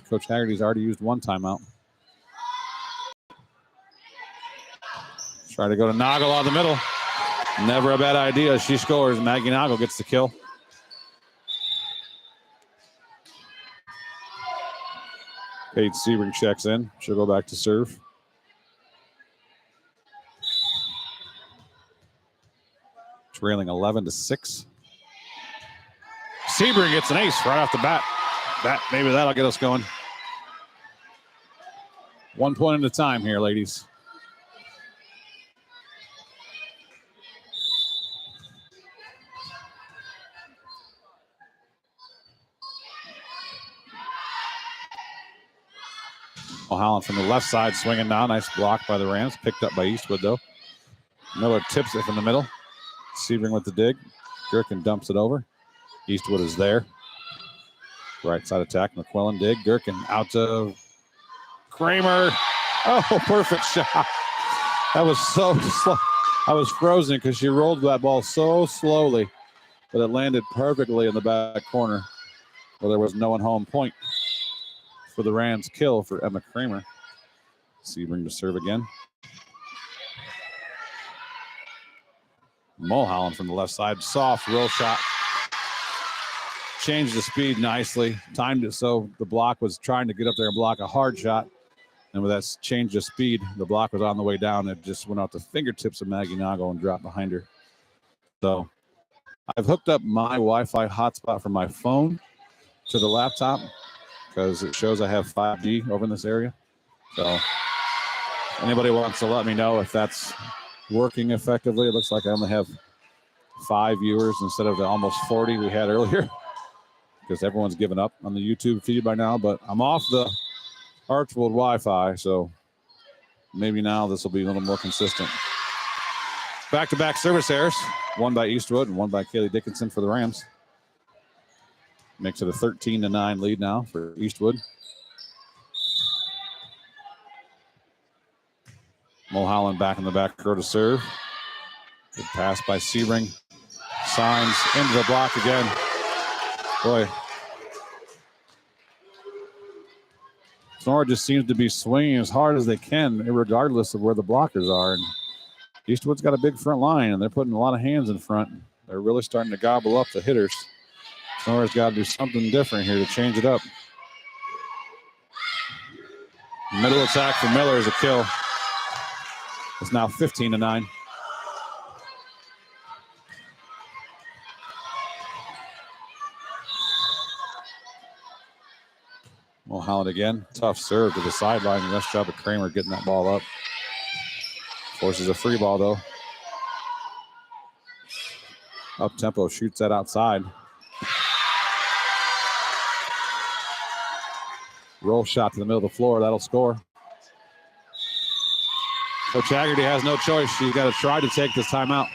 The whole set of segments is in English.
Coach Haggerty's already used one timeout. Try to go to Noggle out of the middle. Never a bad idea. She scores. Maggie Noggle gets the kill. Paige Sebring checks in. She'll go back to serve. Trailing 11-6. Sebring gets an ace right off the bat. Maybe that'll get us going. 1 point at a time here, ladies. Holland from the left side swinging now. Nice block by the Rams. Picked up by Eastwood, though. Miller tips it from the middle. Sebring with the dig. Gherkin dumps it over. Eastwood is there. Right side attack. McQuillan dig. Gherkin out to Kramer. Oh, perfect shot. That was so slow. I was frozen because she rolled that ball so slowly, but it landed perfectly in the back corner where there was no one home. Point for the Rams kill for Emma Kramer. Sebring to serve again. Mulholland from the left side. Soft roll shot. Changed the speed nicely. Timed it so the block was trying to get up there and block a hard shot. And with that change of speed, the block was on the way down. It just went out the fingertips of Maggie Noggle and dropped behind her. So I've hooked up my Wi-Fi hotspot from my phone to the laptop because it shows I have 5G over in this area. So anybody wants to let me know if that's working effectively. It looks like I only have 5 viewers instead of the almost 40 we had earlier because everyone's given up on the YouTube feed by now. But I'm off the Archwold Wi-Fi, so maybe now this will be a little more consistent. Back-to-back service errors, one by Eastwood and one by Kaylee Dickinson for the Rams. Makes it a 13-9 lead now for Eastwood. Mulholland back in the back row to serve. Good pass by Sebring. Signs into the block again. Boy. Tinora just seems to be swinging as hard as they can, regardless of where the blockers are. And Eastwood's got a big front line, and they're putting a lot of hands in front. They're really starting to gobble up the hitters. Tinora's got to do something different here to change it up. Middle attack for Miller is a kill. It's now 15-9. Mulholland again. Tough serve to the sideline. Nice job of Kramer getting that ball up. Forces a free ball, though. Up-tempo shoots that outside. Roll shot to the middle of the floor. That'll score. Coach Haggerty has no choice. She's got to try to take this timeout.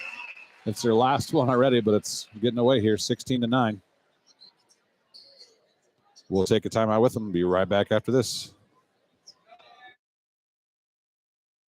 It's their last one already, but it's getting away here, 16-9. We'll take a timeout with them. Be right back after this.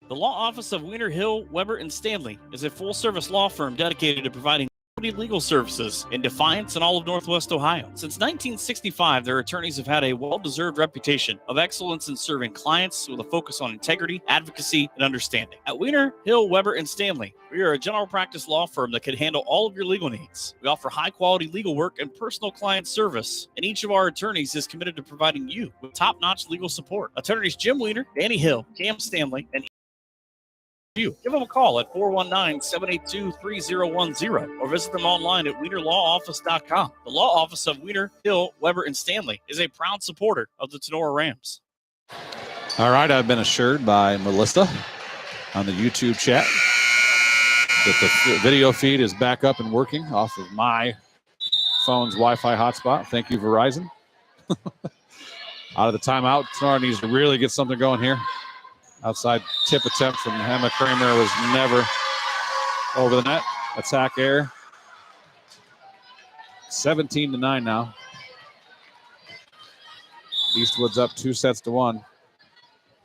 The law office of Wiener Hill, Weber, and Stanley is a full-service law firm dedicated to providing legal services in Defiance and all of Northwest Ohio. Since 1965, their attorneys have had a well-deserved reputation of excellence in serving clients with a focus on integrity, advocacy, and understanding. At Wiener Hill, Weber, and Stanley, we are a general practice law firm that can handle all of your legal needs. We offer high-quality legal work and personal client service, and each of our attorneys is committed to providing you with top-notch legal support. Attorneys Jim Wiener, Danny Hill, Cam Stanley, and you. Give them a call at 419-782-3010 or visit them online at wienerlawoffice.com. The law office of Wiener, Hill, Weber, and Stanley is a proud supporter of the Tinora Rams. All right, I've been assured by Melissa on the YouTube chat that the video feed is back up and working off of my phone's Wi-Fi hotspot. Thank you, Verizon. Out of the timeout, Tinora needs to really get something going here. Outside tip attempt from Emma Kramer was never over the net. Attack error. 17-9 now. Eastwood's up 2-1.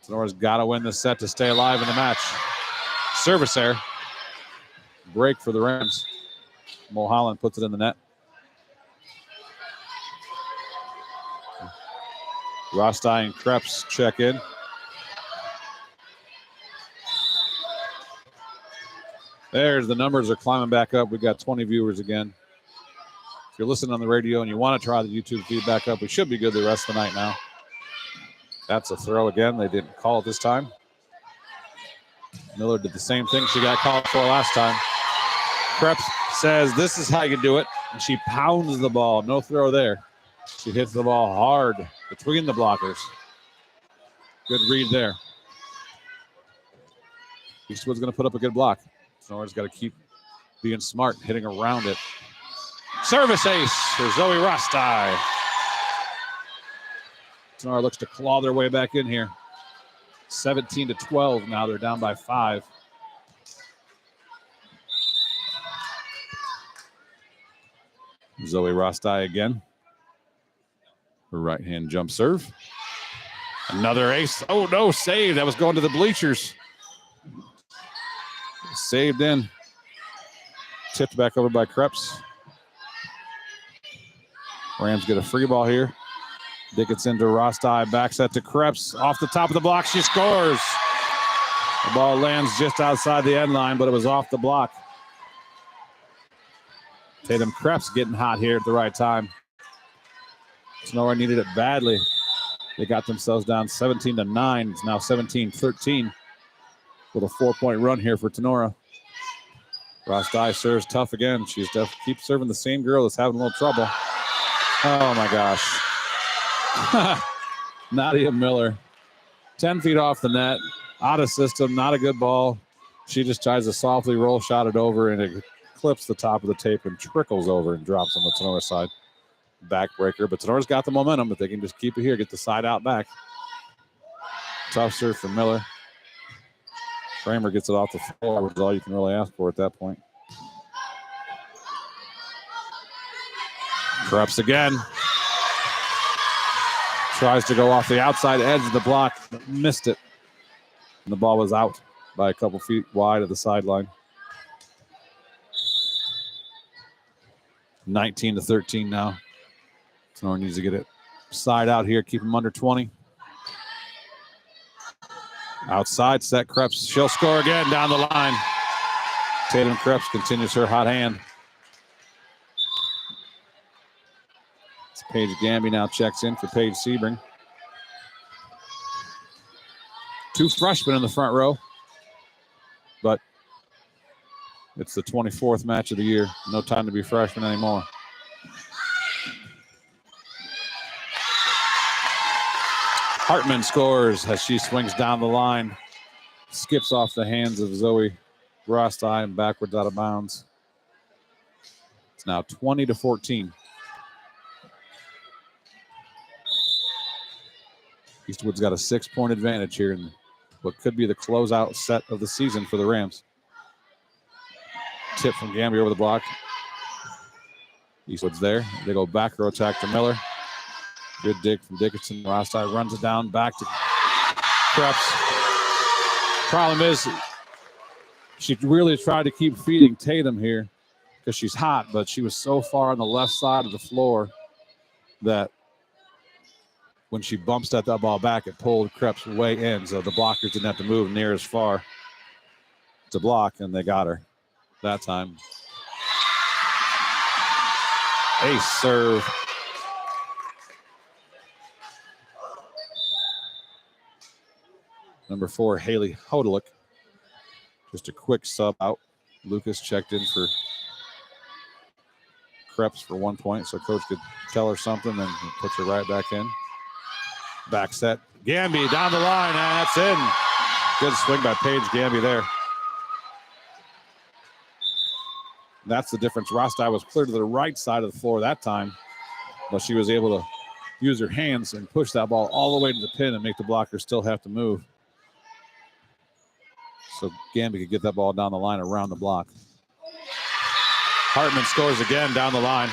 Tinora's got to win this set to stay alive in the match. Service error. Break for the Rams. Mulholland puts it in the net. Rostai and Krebs check in. There's the numbers are climbing back up. We got 20 viewers again. If you're listening on the radio and you want to try the YouTube feed back up, we should be good the rest of the night now. That's a throw again. They didn't call it this time. Miller did the same thing she got called for last time. Krebs says this is how you do it. And she pounds the ball. No throw there. She hits the ball hard between the blockers. Good read there. Eastwood's going to put up a good block. Tenora's got to keep being smart, hitting around it. Service ace for Zoe Rostai. Tinora looks to claw their way back in here. 17-12 now. They're down by 5. Zoe Rostai again. Her right-hand jump serve. Another ace. Oh, no, save. That was going to the bleachers. Saved in. Tipped back over by Krebs. Rams get a free ball here. Dickinson to Rostai. Back set to Krebs. Off the top of the block. She scores. The ball lands just outside the end line, but it was off the block. Tatum Krebs getting hot here at the right time. Tinora needed it badly. They got themselves down 17-9. It's now 17-13. With a 4-point run here for Tinora. Rostai serves tough again. She's keeps serving the same girl that's having a little trouble. Oh my gosh. Nadia Miller. 10 feet off the net. Out of system. Not a good ball. She just tries to softly roll shot it over, and it clips the top of the tape and trickles over and drops on the Tinora side. Backbreaker, but Tenora's got the momentum, but they can just keep it here, get the side out back. Tough serve for Miller. Kramer gets it off the floor, which is all you can really ask for at that point. Krebs again. Tries to go off the outside edge of the block, but missed it. And the ball was out by a couple feet wide of the sideline. 19-13 now. Tinora needs to get it side out here, keep him under 20. Outside set, Krebs. She'll score again down the line. Tatum Krebs continues her hot hand. It's Paige Gamby now checks in for Paige Sebring. 2 freshmen in the front row. But it's the 24th match of the year. No time to be freshmen anymore. Hartman scores as she swings down the line. Skips off the hands of Zoe Rostai and backwards out of bounds. It's now 20-14. Eastwood's got a 6-point advantage here in what could be the closeout set of the season for the Rams. Tip from Gamby over the block. Eastwood's there. They go back row attack to Miller. Good dig from Dickinson. Rostai runs it down back to Krebs. Problem is, she really tried to keep feeding Tatum here because she's hot, but she was so far on the left side of the floor that when she bumps that ball back, it pulled Krebs way in, so the blockers didn't have to move near as far to block, and they got her that time. Ace serve. Number 4, Haley Hodelick. Just a quick sub out. Lucas checked in for Krebs for 1 point, so coach could tell her something, and he puts her right back in. Back set. Gamby down the line, and that's in. Good swing by Paige Gamby there. That's the difference. Rostai was clear to the right side of the floor that time, but she was able to use her hands and push that ball all the way to the pin and make the blocker still have to move. So Gamby could get that ball down the line around the block. Hartman scores again down the line.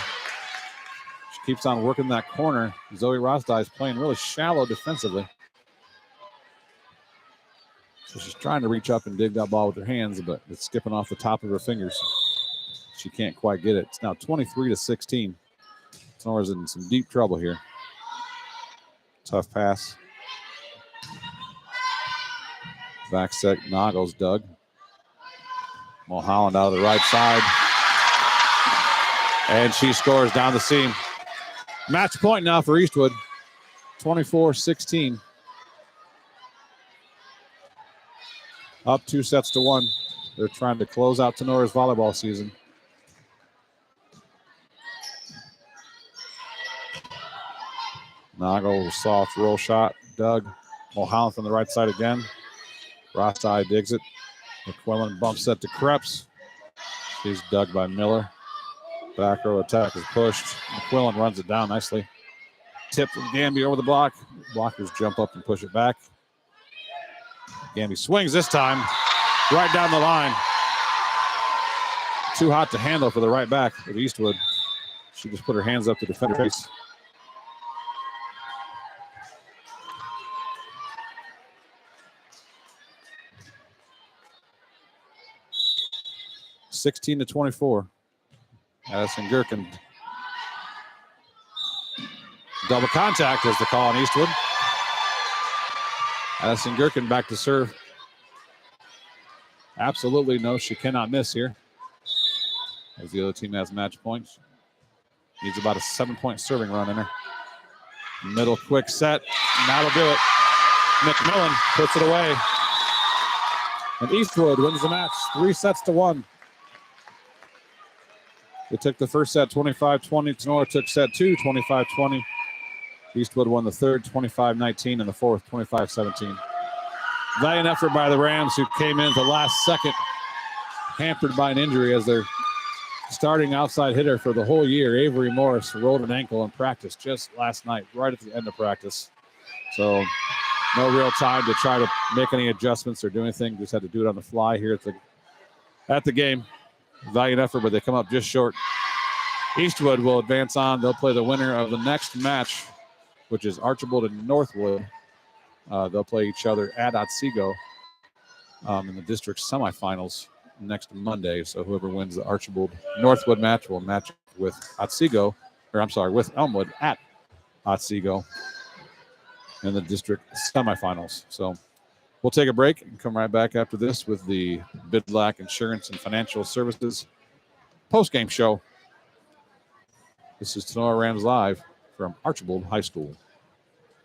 She keeps on working that corner. Zoe Rostai is playing really shallow defensively. So she's trying to reach up and dig that ball with her hands, but it's skipping off the top of her fingers. She can't quite get it. It's now 23-16. Tenora's in some deep trouble here. Tough pass. Back set, Noggles dug. Mulholland out of the right side. And she scores down the seam. Match point now for Eastwood. 24-16. Up 2-1. They're trying to close out Tenora's volleyball season. Noggle, soft roll shot. Doug. Mulholland from the right side again. Rothside digs it. McQuillan bumps set to Krebs. She's dug by Miller. Back row attack is pushed. McQuillan runs it down nicely. Tip from Gamby over the block. Blockers jump up and push it back. Gamby swings this time. Right down the line. Too hot to handle for the right back of Eastwood. She just put her hands up to defend her face. (16-24). Addison Gherkin. Double contact is the call on Eastwood. Addison Gherkin back to serve. Absolutely no, she cannot miss here. As the other team has match points. Needs about a 7-point serving run in her. Middle quick set. And that'll do it. McMillan puts it away. And Eastwood wins the match 3-1. They took the first set 25-20. Tinora took set 2, 25-20. Eastwood won the third 25-19 and the fourth 25-17. Valiant effort by the Rams, who came in at the last second, hampered by an injury as their starting outside hitter for the whole year, Avery Morris, rolled an ankle in practice just last night, right at the end of practice. So no real time to try to make any adjustments or do anything. Just had to do it on the fly here at the game. Valiant effort, but they come up just short. Eastwood will advance on. They'll play the winner of the next match, which is Archibald and Northwood. They'll play each other at Otsego in the district semifinals next Monday. So whoever wins the Archibald-Northwood match will match with with Elmwood at Otsego in the district semifinals. So we'll take a break and come right back after this with the Bidlack Insurance and Financial Services postgame show. This is Tinora Rams Live from Archibald High School.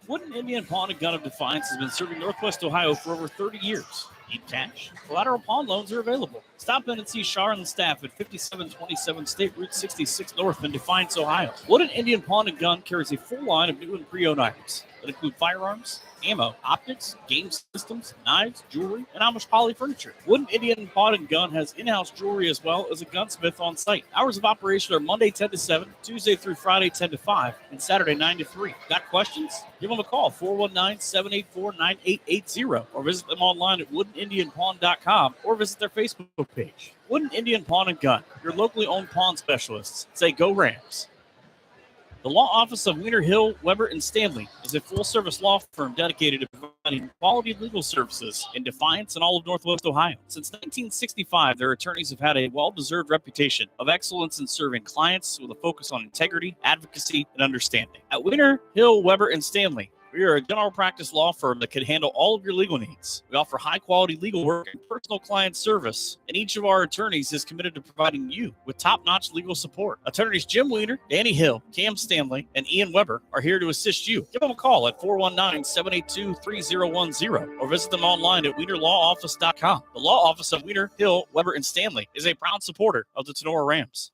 Wooden Indian Pawn and Gun of Defiance has been serving Northwest Ohio for over 30 years. Need cash? Collateral pawn loans are available. Stop in and see Shar and the staff at 5727 State Route 66 North in Defiance, Ohio. Wooden Indian Pawn and Gun carries a full line of new and pre-owned items that include firearms, ammo, optics, game systems, knives, jewelry, and Amish poly furniture. Wooden Indian Pawn and Gun has in-house jewelry as well as a gunsmith on site. Hours of operation are Monday 10 to 7, Tuesday through Friday 10 to 5, and Saturday 9 to 3. Got questions? Give them a call, 419-784-9880, or visit them online at woodenindianpawn.com or visit their Facebook page. Wooden Indian Pawn and Gun, your locally owned pawn specialists. Say go Rams. The law office of Wiener Hill, Weber, and Stanley is a full-service law firm dedicated to providing quality legal services in Defiance and all of Northwest Ohio. Since 1965, their attorneys have had a well-deserved reputation of excellence in serving clients with a focus on integrity, advocacy, and understanding. At Wiener Hill, Weber, and Stanley, we are a general practice law firm that can handle all of your legal needs. We offer high-quality legal work and personal client service, and each of our attorneys is committed to providing you with top-notch legal support. Attorneys Jim Wiener, Danny Hill, Cam Stanley, and Ian Weber are here to assist you. Give them a call at 419-782-3010 or visit them online at wienerlawoffice.com. The law office of Wiener Hill, Weber, and Stanley is a proud supporter of the Tinora Rams.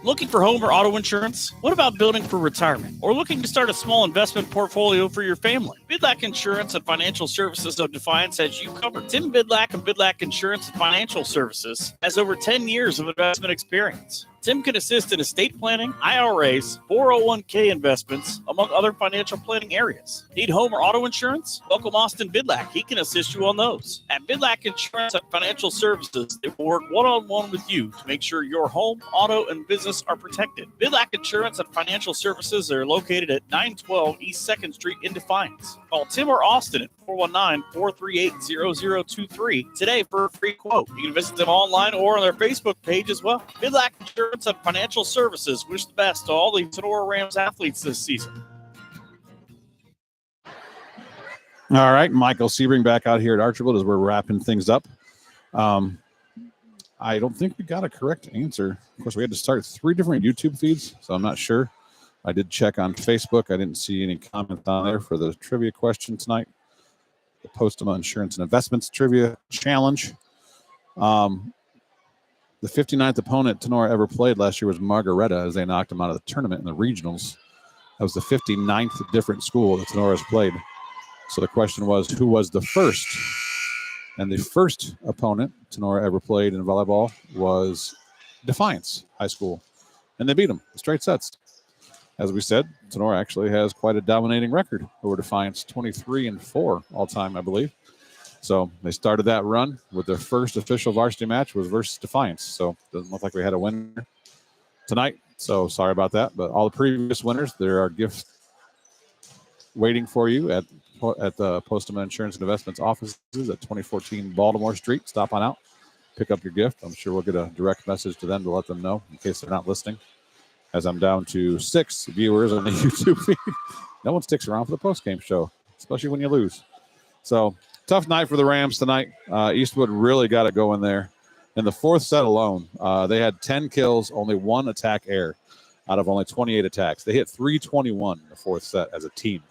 Looking for home or auto insurance? What about building for retirement? Or looking to start a small investment portfolio for your family? Bidlack Insurance and Financial Services of Defiance has you covered. Tim Bidlack of Bidlack Insurance and Financial Services has over 10 years of investment experience. Tim can assist in estate planning, IRAs, 401k investments, among other financial planning areas. Need home or auto insurance? Welcome Austin Bidlack. He can assist you on those. At Bidlack Insurance and Financial Services, they will work one-on-one with you to make sure your home, auto, and business are protected. Bidlack Insurance and Financial Services are located at 912 East 2nd Street in Defiance. Call Tim or Austin at 419-438-0023 today for a free quote. You can visit them online or on their Facebook page as well. Bidlack Insurance and Financial Services wish the best to all the Tinora Rams athletes this season. All right, Michael Sebring back out here at Archibald as we're wrapping things up. I don't think we got a correct answer. Of course, we had to start 3 different YouTube feeds, so I'm not sure. I did check on Facebook. I didn't see any comments on there for the trivia question tonight. The Postema Insurance and Investments Trivia Challenge. The 59th opponent Tinora ever played last year was Margaretta, as they knocked him out of the tournament in the regionals. That was the 59th different school that Tinora's played. So the question was, who was the first? And the first opponent Tinora ever played in volleyball was Defiance High School. And they beat them straight sets. As we said, Tinora actually has quite a dominating record over Defiance, 23-4 all-time, I believe. So they started that run with their first official varsity match was versus Defiance. So doesn't look like we had a winner tonight. So sorry about that. But all the previous winners, there are gifts waiting for you at the Postema Insurance and Investments offices at 2014 Baltimore Street. Stop on out, pick up your gift. I'm sure we'll get a direct message to them to let them know in case they're not listening. As I'm down to 6 viewers on the YouTube feed. No one sticks around for the post-game show, especially when you lose. So tough night for the Rams tonight. Eastwood really got it going there. In the 4th set alone, they had 10 kills, only 1 attack error out of only 28 attacks. They hit 321 in the 4th set as a team.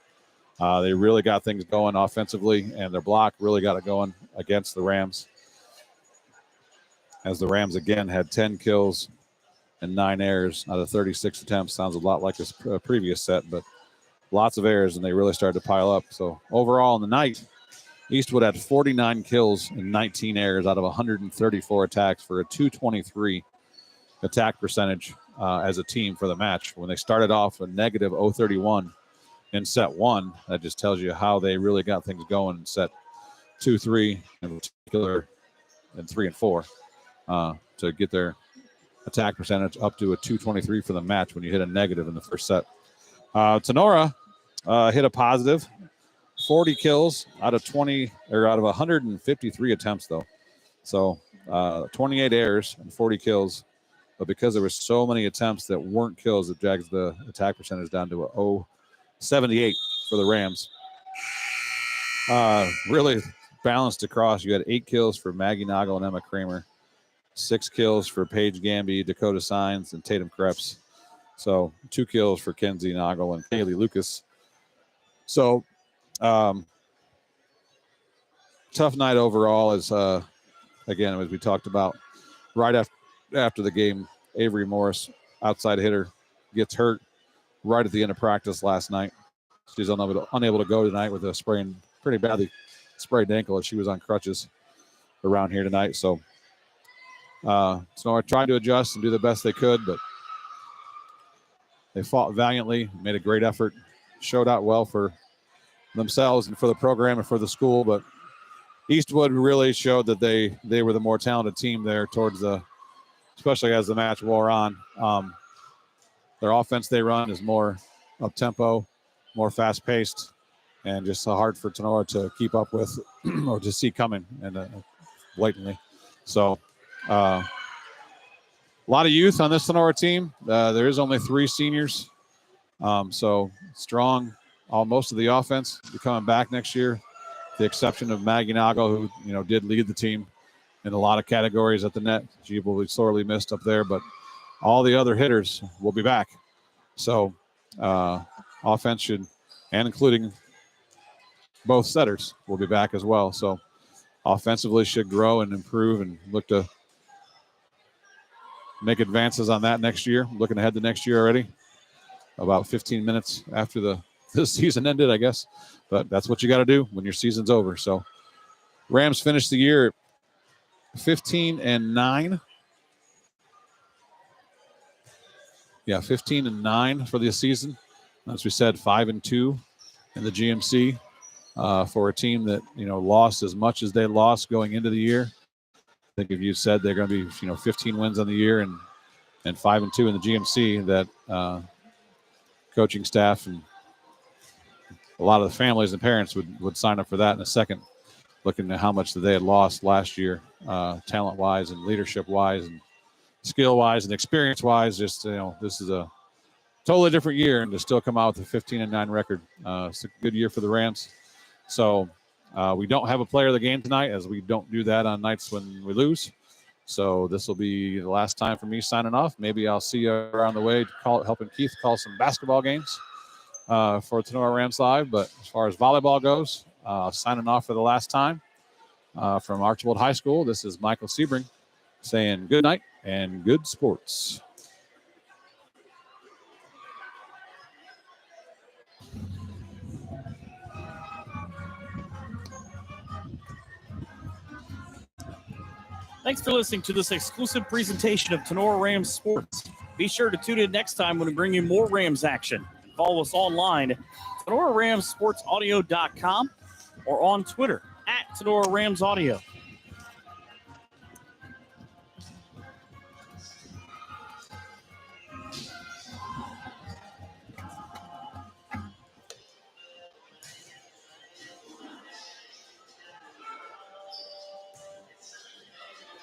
They really got things going offensively, and their block really got it going against the Rams. As the Rams, again, had 10 kills and 9 errors out of 36 attempts. Sounds a lot like this previous set, but lots of errors, and they really started to pile up. So overall in the night, Eastwood had 49 kills and 19 errors out of 134 attacks for a 223 attack percentage as a team for the match. When they started off a negative 031 in set 1, that just tells you how they really got things going in set 2, 3, in particular, and 3 and 4 to get their attack percentage up to a 223 for the match when you hit a negative in the first set. Tinora hit a positive 40 kills out of 153 attempts though. So 28 errors and 40 kills, but because there were so many attempts that weren't kills, it drags the attack percentage down to a 0.78 for the Rams. Really balanced across. You had 8 kills for Maggie Noggle and Emma Kramer, 6 kills for Paige Gamby, Dakota Signs, and Tatum Krebs. So 2 kills for Kenzie Noggle and Kaylee Lucas. So tough night overall. As again, as we talked about, right after the game, Avery Morris, outside hitter, gets hurt right at the end of practice last night. She's unable to go tonight with a pretty badly sprained ankle, as she was on crutches around here tonight. So Tinora tried to adjust and do the best they could, but they fought valiantly, made a great effort, showed out well for themselves and for the program and for the school. But Eastwood really showed that they were the more talented team there especially as the match wore on. Their offense they run is more up-tempo, more fast-paced, and just hard for Tinora to keep up with or to see coming and blatantly. So a lot of youth on this Tinora team. There is only 3 seniors. So strong. Most of the offense will be coming back next year, with the exception of Maggie Noggle, who did lead the team in a lot of categories at the net. She will be sorely missed up there, but all the other hitters will be back. So offense should, and including both setters, will be back as well. So offensively should grow and improve and look to make advances on that next year. Looking ahead to next year already, about 15 minutes after the season ended, I guess. But that's what you got to do when your season's over. So Rams finished the year 15-9. Yeah, 15-9 for the season. As we said, 5-2 in the GMC for a team that lost as much as they lost going into the year. I think if you said they're going to be 15 wins on the year and 5-2 in the GMC, that coaching staff and a lot of the families and parents would sign up for that in a second, looking at how much that they had lost last year, talent-wise and leadership-wise and skill-wise and experience-wise. Just, this is a totally different year, and to still come out with a 15-9 record. It's a good year for the Rams. So we don't have a player of the game tonight, as we don't do that on nights when we lose. So this will be the last time for me signing off. Maybe I'll see you around the way helping Keith call some basketball games for Tinora Rams Live. But as far as volleyball goes, signing off for the last time from Archibald High School, this is Michael Sebring saying good night and good sports. Thanks for listening to this exclusive presentation of Tinora Rams Sports. Be sure to tune in next time when we bring you more Rams action. Follow us online at TinoraRamsSportsAudio.com or on Twitter at Tinora Rams Audio.